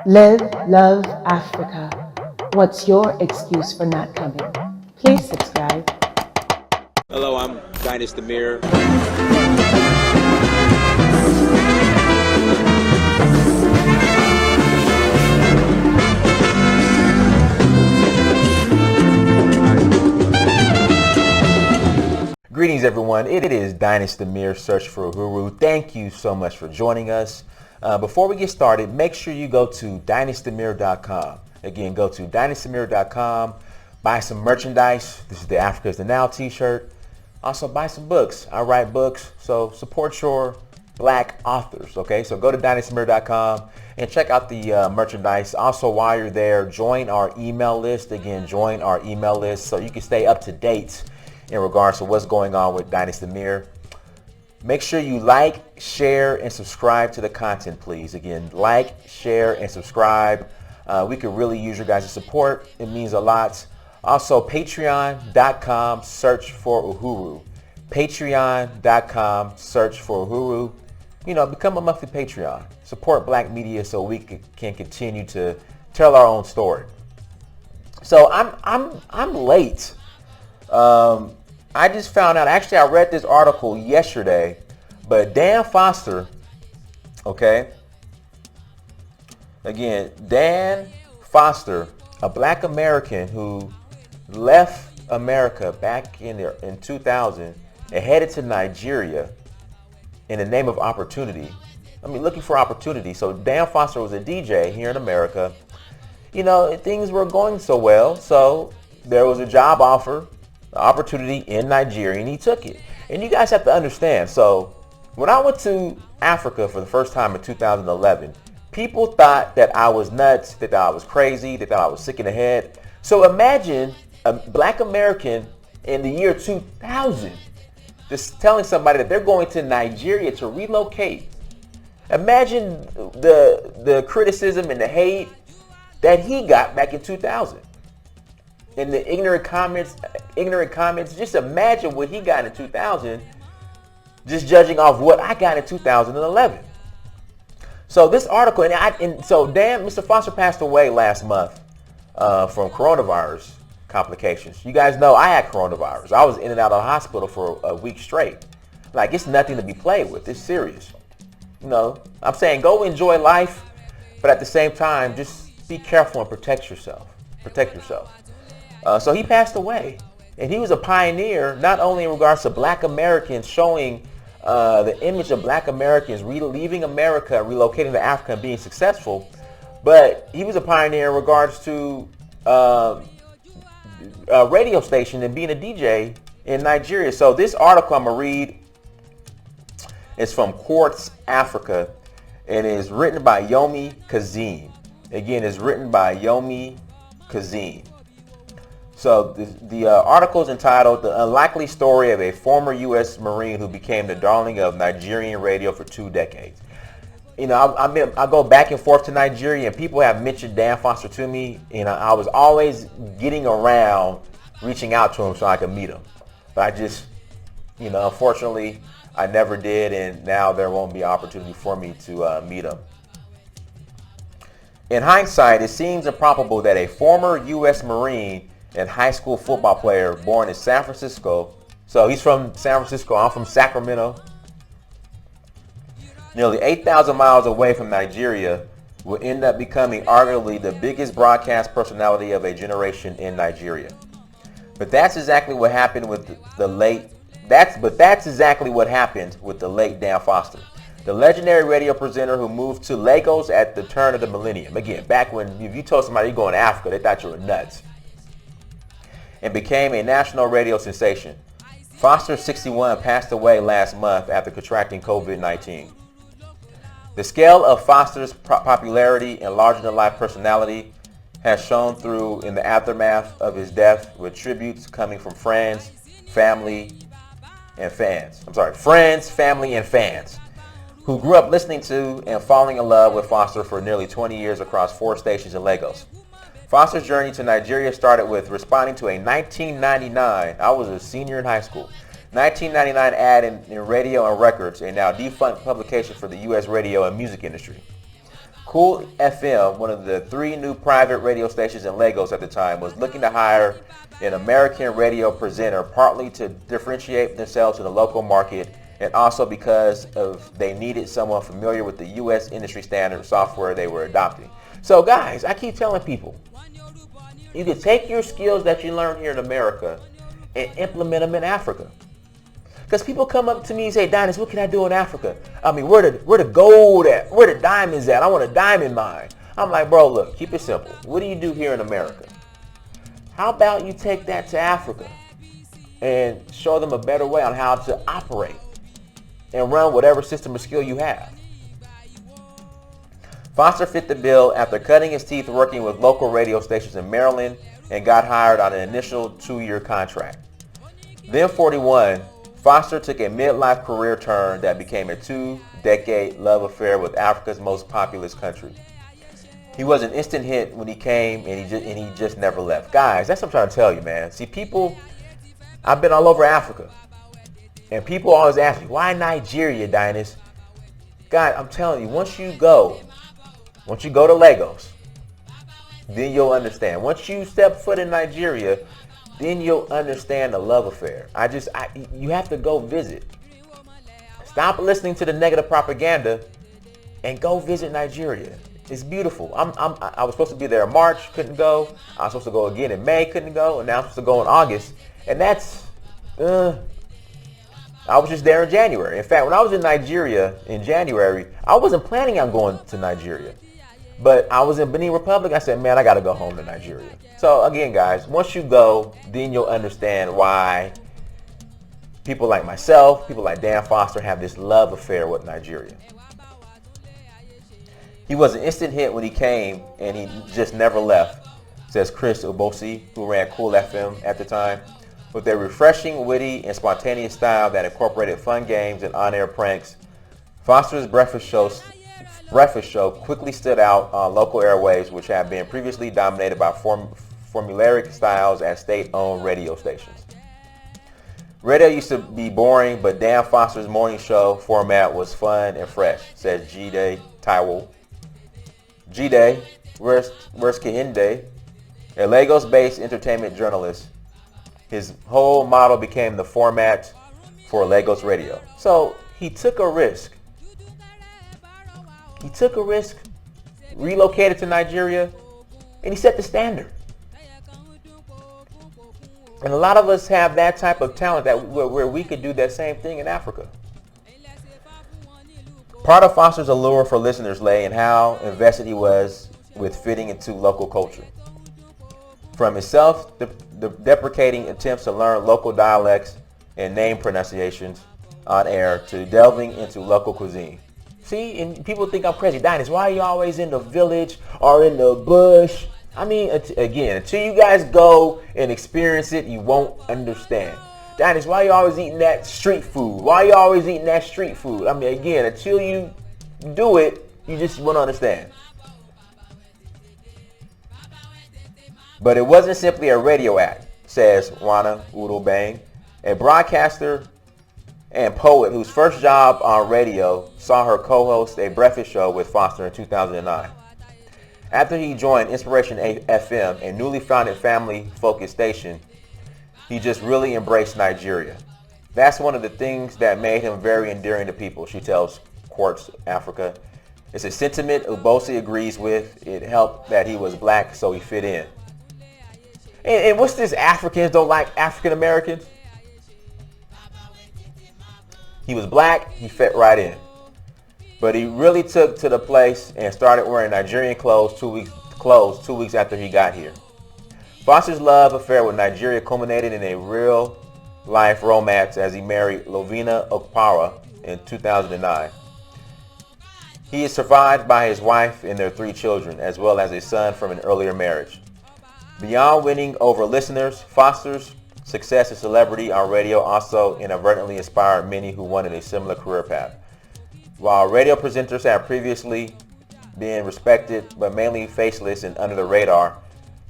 Live, love Africa. What's your excuse for not coming? Please subscribe. Hello, I'm Dynasty Mir. Greetings, everyone. It is Dynasty Mir, Search for Uhuru. Thank you so much for joining us. Before we get started, make sure you go to dynastymir.com. Again, go to dynastymir.com, buy some merchandise. This is the Africa is the Now t-shirt. Also, buy some books. I write books, so support your black authors, okay? So go to dynastymir.com and check out the merchandise. Also, while you're there, join our email list. Again, join our email list so you can stay up to date in regards to what's going on with Dynasty Mir. Make sure you like, share, and subscribe to the content, please. Again, like, share, and subscribe. We could really use your guys' support. It means a lot. Also, patreon.com, search for Uhuru. Patreon.com, search for Uhuru. You know, become a monthly Patreon. Support black media so we can continue to tell our own story. So I'm late. I just found out, actually I read this article yesterday, but Dan Foster, okay, again, Dan Foster, a black American who left America back in 2000 and headed to Nigeria in the name of opportunity. I mean, looking for opportunity. So Dan Foster was a DJ here in America. You know, things were going so well, so there was a job offer, opportunity in Nigeria, and he took it. And you guys have to understand, so when I went to Africa for the first time in 2011, people thought that I was nuts, they thought I was crazy, they thought I was sick in the head. So imagine a black American in the year 2000 just telling somebody that they're going to Nigeria to relocate. Imagine the criticism and the hate that he got back in 2000. And the ignorant comments, just imagine what he got in 2000, just judging off what I got in 2011. So this article, Mr. Foster passed away last month from coronavirus complications. You guys know I had coronavirus. I was in and out of the hospital for a week straight. Like, it's nothing to be played with. It's serious. You know, I'm saying go enjoy life, but at the same time, just be careful and protect yourself. Protect yourself. So he passed away, and he was a pioneer not only in regards to black Americans, showing the image of black Americans leaving America, relocating to Africa and being successful, but he was a pioneer in regards to a radio station and being a DJ in Nigeria. So this article I'm going to read is from Quartz Africa, and is written by Yomi Kazim. Again, it's written by Yomi Kazim. So the article is entitled "The Unlikely Story of a Former U.S. Marine Who Became the Darling of Nigerian Radio for 2 Decades." You know, I go back and forth to Nigeria, and people have mentioned Dan Foster to me, and I was always getting around reaching out to him so I could meet him. But I just, you know, unfortunately, I never did, and now there won't be opportunity for me to meet him. In hindsight, it seems improbable that a former U.S. Marine and high school football player born in San Francisco. So he's from San Francisco, I'm from Sacramento. Nearly 8,000 miles away from Nigeria, will end up becoming arguably the biggest broadcast personality of a generation in Nigeria. But that's exactly what happened with the late Dan Foster, the legendary radio presenter who moved to Lagos at the turn of the millennium. Again, back when if you told somebody you're going to Africa, they thought you were nuts. And became a national radio sensation. Foster, 61, passed away last month after contracting COVID-19. The scale of Foster's popularity and larger-than-life personality has shown through in the aftermath of his death, with tributes coming from friends, family, and fans. Friends, family, and fans who grew up listening to and falling in love with Foster for nearly 20 years across 4 stations in Lagos. Foster's journey to Nigeria started with responding to a 1999, I was a senior in high school, 1999 ad in Radio and Records, a now defunct publication for the U.S. radio and music industry. Cool FM, one of the 3 new private radio stations in Lagos at the time, was looking to hire an American radio presenter, partly to differentiate themselves in the local market and also because they needed someone familiar with the U.S. industry standard software they were adopting. So guys, I keep telling people, you can take your skills that you learned here in America and implement them in Africa. Because people come up to me and say, Dennis, what can I do in Africa? I mean, where the gold at? Where the diamonds at? I want a diamond mine. I'm like, bro, look, keep it simple. What do you do here in America? How about you take that to Africa and show them a better way on how to operate and run whatever system or skill you have? Foster fit the bill after cutting his teeth working with local radio stations in Maryland and got hired on an initial 2-year contract. Then 41, Foster took a midlife career turn that became a 2-decade love affair with Africa's most populous country. He was an instant hit when he came, and he just never left. Guys, that's what I'm trying to tell you, man. See, people, I've been all over Africa, and people always ask me, why Nigeria, Dynas? God, I'm telling you, once you go to Lagos, then you'll understand. Once you step foot in Nigeria, then you'll understand the love affair. You have to go visit. Stop listening to the negative propaganda and go visit Nigeria. It's beautiful. I was supposed to be there in March, couldn't go. I was supposed to go again in May, couldn't go. And now I'm supposed to go in August. And that's, I was just there in January. In fact, when I was in Nigeria in January, I wasn't planning on going to Nigeria. But I was in Benin Republic. I said, man, I got to go home to Nigeria. So again, guys, once you go, then you'll understand why people like myself, people like Dan Foster have this love affair with Nigeria. He was an instant hit when he came, and he just never left, says Chris Ubosi, who ran Cool FM at the time. With their refreshing, witty, and spontaneous style that incorporated fun games and on-air pranks, Foster's breakfast show quickly stood out on local airwaves, which had been previously dominated by formulaic styles at state-owned radio stations. Radio used to be boring, but Dan Foster's morning show format was fun and fresh, says G-Day Taiwo. G-Day, where's Kehinde, a Lagos-based entertainment journalist. His whole model became the format for Lagos radio. So he took a risk. Relocated to Nigeria, and he set the standard. And a lot of us have that type of talent where we could do that same thing in Africa. Part of Foster's allure for listeners lay in how invested he was with fitting into local culture. From his self-deprecating attempts to learn local dialects and name pronunciations on air to delving into local cuisine. See, and people think I'm crazy. Dynas, why are you always in the village or in the bush? I mean, again, until you guys go and experience it, you won't understand. Dynas, why are you always eating that street food? Why are you always eating that street food? I mean, again, until you do it, you just won't understand. But it wasn't simply a radio act, says Wana Udobang, a broadcaster and poet whose first job on radio saw her co-host a breakfast show with Foster in 2009. After he joined Inspiration FM, a newly founded family-focused station, he just really embraced Nigeria. That's one of the things that made him very endearing to people, she tells Quartz Africa. It's a sentiment Ubosi agrees with. It helped that he was black, so he fit in. And what's this, Africans don't like African Americans? He was black, he fit right in. But he really took to the place and started wearing Nigerian clothes 2 weeks after he got here. Foster's love affair with Nigeria culminated in a real-life romance as he married Lovina Okpara in 2009. He is survived by his wife and their 3 children, as well as a son from an earlier marriage. Beyond winning over listeners, Foster's success as celebrity on radio also inadvertently inspired many who wanted a similar career path. While radio presenters have previously been respected but mainly faceless and under the radar,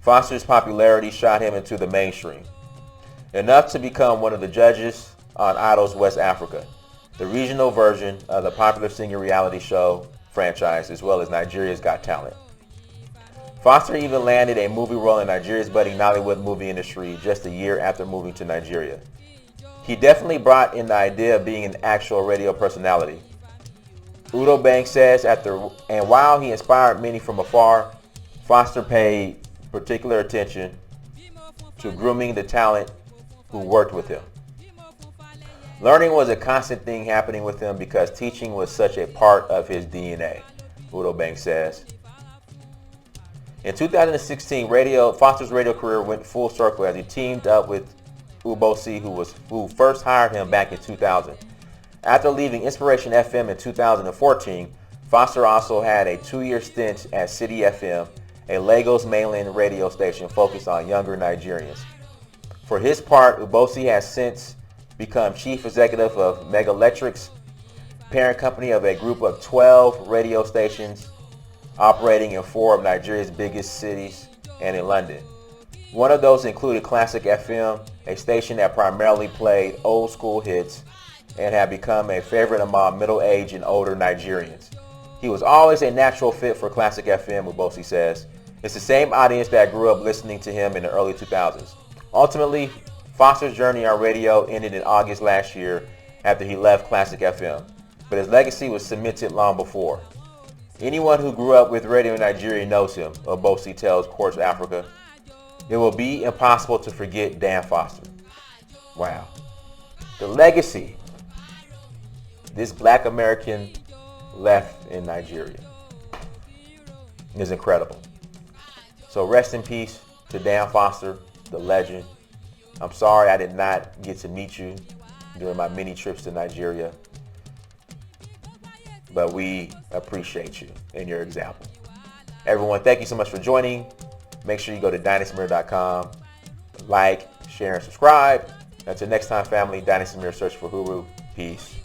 Foster's popularity shot him into the mainstream, enough to become one of the judges on Idol's West Africa, the regional version of the popular singing reality show franchise, as well as Nigeria's Got Talent. Foster even landed a movie role in Nigeria's budding Nollywood movie industry just a year after moving to Nigeria. He definitely brought in the idea of being an actual radio personality. Udo Banks says, and while he inspired many from afar, Foster paid particular attention to grooming the talent who worked with him. Learning was a constant thing happening with him because teaching was such a part of his DNA, Udo Banks says. In 2016, Foster's radio career went full circle as he teamed up with Ubosi, who first hired him back in 2000. After leaving Inspiration FM in 2014, Foster also had a 2-year stint at City FM, a Lagos mainland radio station focused on younger Nigerians. For his part, Ubosi has since become chief executive of Megalectrics, parent company of a group of 12 radio stations operating in 4 of Nigeria's biggest cities and in London. One of those included Classic FM, a station that primarily played old school hits and had become a favorite among middle-aged and older Nigerians. He was always a natural fit for Classic FM, Ubosi says. It's the same audience that grew up listening to him in the early 2000s. Ultimately, Foster's journey on radio ended in August last year after he left Classic FM, but his legacy was cemented long before. Anyone who grew up with radio in Nigeria knows him, Ubosi tells Quartz Africa. It will be impossible to forget Dan Foster. Wow. The legacy this Black American left in Nigeria is incredible. So rest in peace to Dan Foster, the legend. I'm sorry I did not get to meet you during my many trips to Nigeria, but we appreciate you and your example. Everyone, thank you so much for joining. Make sure you go to DynastyMirror.com, like, share, and subscribe. Until next time, family, Dynasty Mirror, search for Huru. Peace.